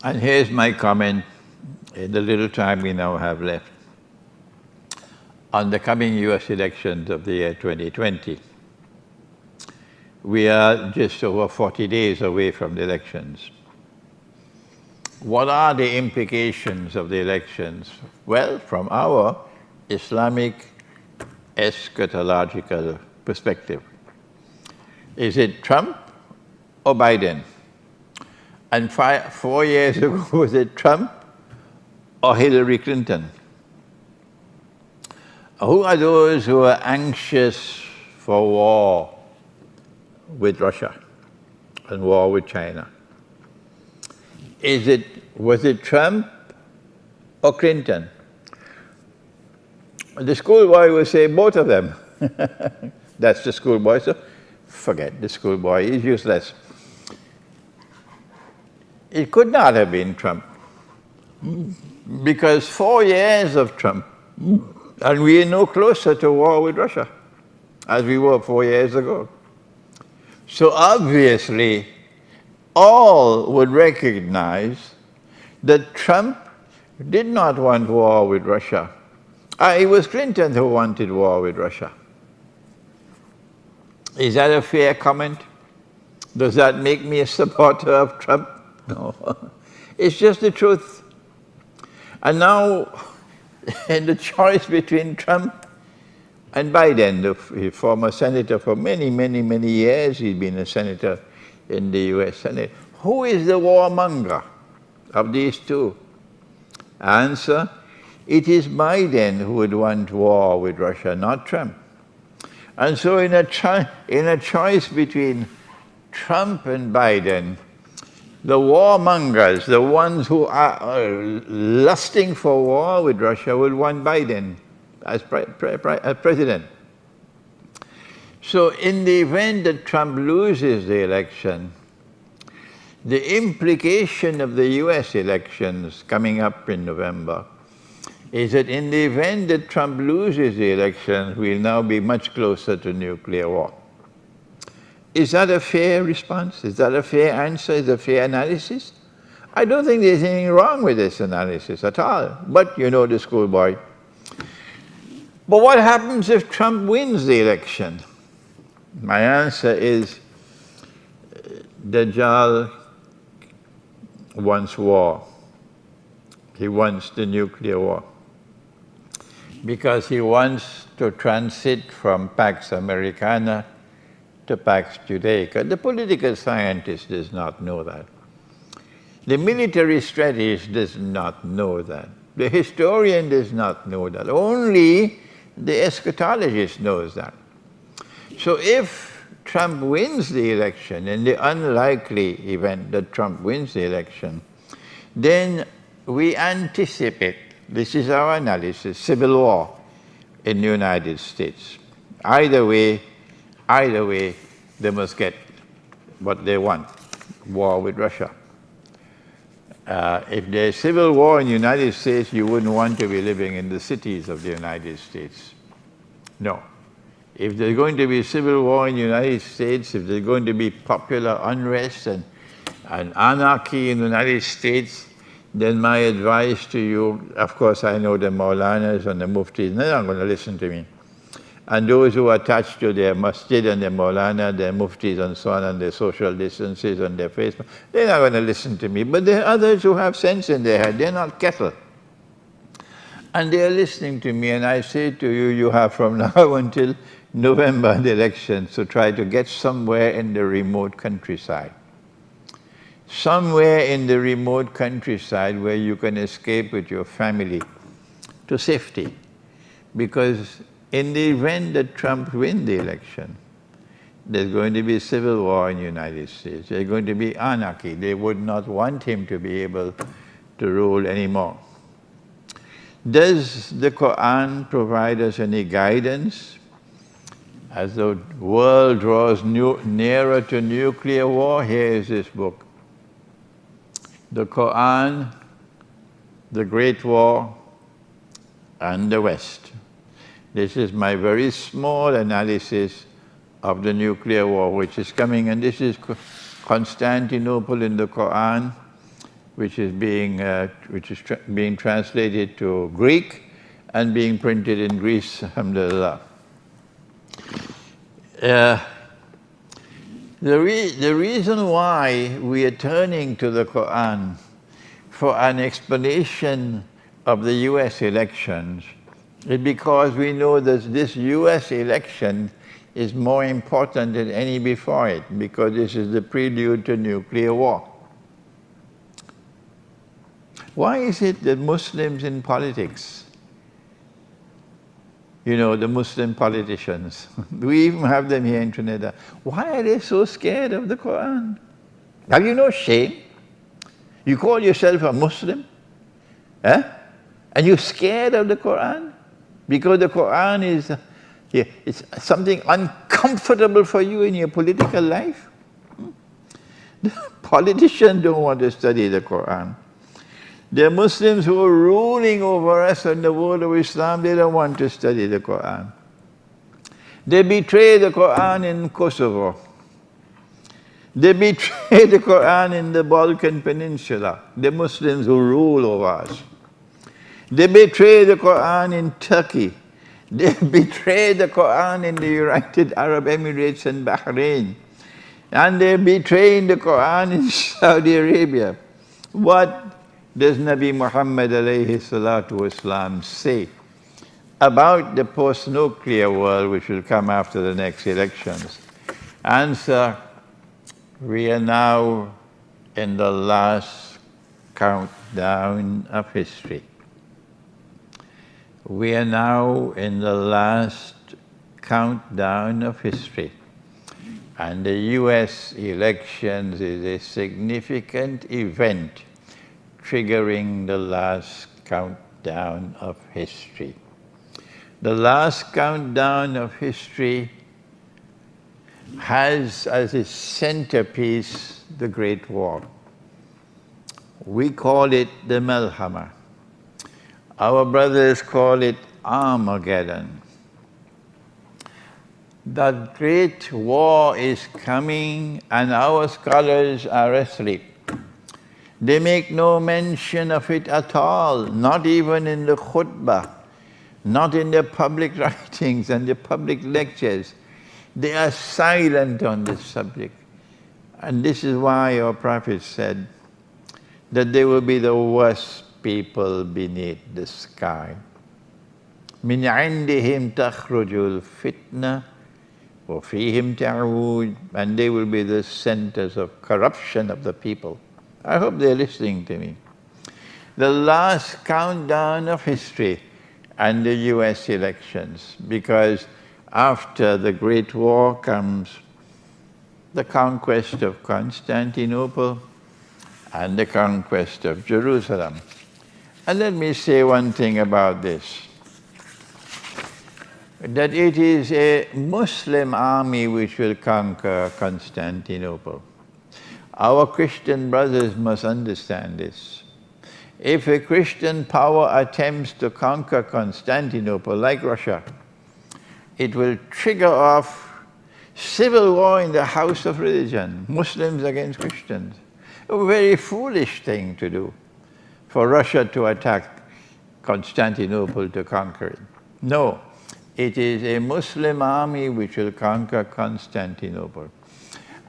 And here's my comment in the little time we now have left on the coming US elections of the year 2020. We are just over 40 days away from the elections. What are the implications of the elections? Well, from our Islamic eschatological perspective, is it Trump or Biden? And 4 years ago, was it Trump or Hillary Clinton? Who are those who are anxious for war with Russia and war with China? Was it Trump or Clinton? The schoolboy will say both of them. That's the schoolboy, so forget the schoolboy, he's useless. It could not have been Trump, because 4 years of Trump, and we are no closer to war with Russia as we were 4 years ago. So obviously, all would recognize that Trump did not want war with Russia. It was Clinton who wanted war with Russia. Is that a fair comment? Does that make me a supporter of Trump? No. It's just the truth. And now, in the choice between Trump and Biden, the former senator for many, many, many years, he's been a senator in the US Senate. Who is the warmonger of these two? Answer, it is Biden who would want war with Russia, not Trump. And so in a choice between Trump and Biden, the warmongers, the ones who are lusting for war with Russia, will want Biden as president. So in the event that Trump loses the election, the implication of the US elections coming up in November is that in the event that Trump loses the elections, we'll now be much closer to nuclear war. Is that a fair response? Is that a fair answer? Is that a fair analysis? I don't think there's anything wrong with this analysis at all. But you know the schoolboy. But what happens if Trump wins the election? My answer is, Dajjal wants war. He wants the nuclear war. Because he wants to transit from Pax Americana to Pax Judaica. The political scientist does not know that. The military strategist does not know that. The historian does not know that. Only the eschatologist knows that. So if Trump wins the election, in the unlikely event that Trump wins the election, then we anticipate, this is our analysis, civil war in the United States. Either way, they must get what they want, war with Russia. If there's civil war in the United States, you wouldn't want to be living in the cities of the United States. No. If there's going to be civil war in the United States, if there's going to be popular unrest and anarchy in the United States, then my advice to you, of course I know the Maulanas and the Muftis, they're not going to listen to me. And those who are attached to their masjid and their Maulana, their Muftis and so on, and their social distances on their Facebook, they're not going to listen to me. But there are others who have sense in their head, they're not cattle. And they're listening to me, and I say to you, you have from now until November the elections to try to get somewhere in the remote countryside. Somewhere in the remote countryside where you can escape with your family to safety. Because in the event that Trump wins the election, there's going to be civil war in the United States. There's going to be anarchy. They would not want him to be able to rule anymore. Does the Quran provide us any guidance as the world draws nearer to nuclear war? Here is this book. The Quran, the Great War, and the West. This is my very small analysis of the nuclear war which is coming, and this is Constantinople in the Quran, which is being translated to Greek and being printed in Greece, alhamdulillah. The reason why we are turning to the Quran for an explanation of the US elections is because we know that this US election is more important than any before it, because this is the prelude to nuclear war. Why is it that Muslims in politics, the Muslim politicians, we even have them here in Trinidad, why are they so scared of the Quran? Have you no shame? You call yourself a Muslim, and you're scared of the Quran? Because the Quran is it's something uncomfortable for you in your political life? The politicians don't want to study the Quran. The Muslims who are ruling over us in the world of Islam, they don't want to study the Quran. They betray the Quran in Kosovo. They betray the Quran in the Balkan Peninsula, the Muslims who rule over us. They betray the Quran in Turkey. They betray the Quran in the United Arab Emirates and Bahrain. And they're betraying the Quran in Saudi Arabia. What does Nabi Muhammad alayhi salatu wasalam say about the post-nuclear world which will come after the next elections? Answer: we are now in the last countdown of history. We are now in the last countdown of history. And the US elections is a significant event triggering the last countdown of history. The last countdown of history has as its centerpiece the Great War. We call it the Malhama. Our brothers call it Armageddon. The Great War is coming, and our scholars are asleep. They make no mention of it at all, not even in the khutbah, not in their public writings and their public lectures. They are silent on this subject. And this is why our Prophet said that they will be the worst people beneath the sky. مِنْ عِنْدِهِمْ تَخْرُجُ الْفِتْنَةُ وَفِيهِمْ تَعُودُ. And they will be the centers of corruption of the people. I hope they're listening to me. The last countdown of history and the US elections, because after the Great War comes the conquest of Constantinople and the conquest of Jerusalem. And let me say one thing about this, that it is a Muslim army which will conquer Constantinople. Our Christian brothers must understand this. If a Christian power attempts to conquer Constantinople, like Russia, it will trigger off civil war in the house of religion, Muslims against Christians. A very foolish thing to do, for Russia to attack Constantinople to conquer it. No, it is a Muslim army which will conquer Constantinople.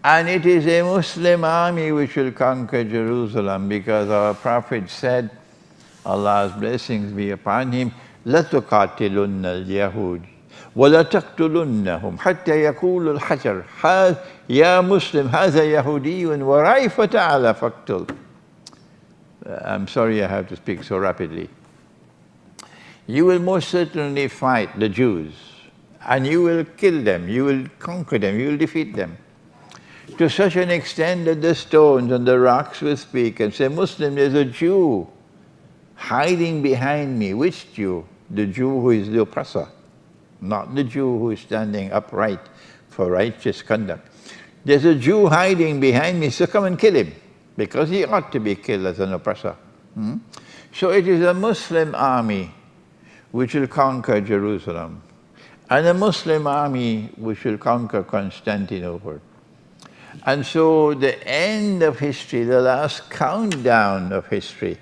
And it is a Muslim army which will conquer Jerusalem, because our Prophet said, Allah's blessings be upon him, لَتُقَاتِلُنَّ الْيَهُودِ وَلَتَقْتُلُنَّهُمْ حَتَّى يَقُولُ الْحَجَرُ يَا مُسْلِمْ هَذَا يَهُودِيٌّ وَرَيْفَ تَعَالَى فَاقْتُلْ. I'm sorry I have to speak so rapidly. You will most certainly fight the Jews, and you will kill them, you will conquer them, you will defeat them, to such an extent that the stones and the rocks will speak and say, Muslim, there's a Jew hiding behind me. Which Jew? The Jew who is the oppressor, not the Jew who is standing upright for righteous conduct. There's a Jew hiding behind me, so come and kill him, because he ought to be killed as an oppressor. So it is a Muslim army which will conquer Jerusalem, and a Muslim army which will conquer Constantinople. And so the end of history, the last countdown of history,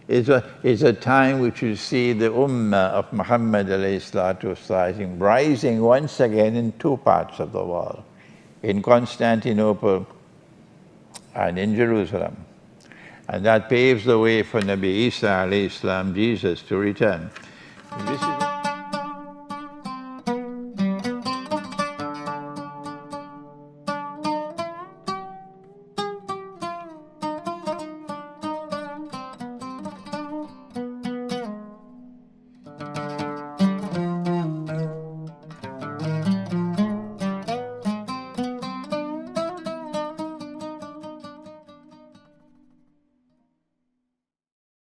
is a time which you see the Ummah of Muhammad ﷺ rising once again in two parts of the world, in Constantinople and in Jerusalem. And that paves the way for Nabi Isa ﷺ, Jesus, to return. This is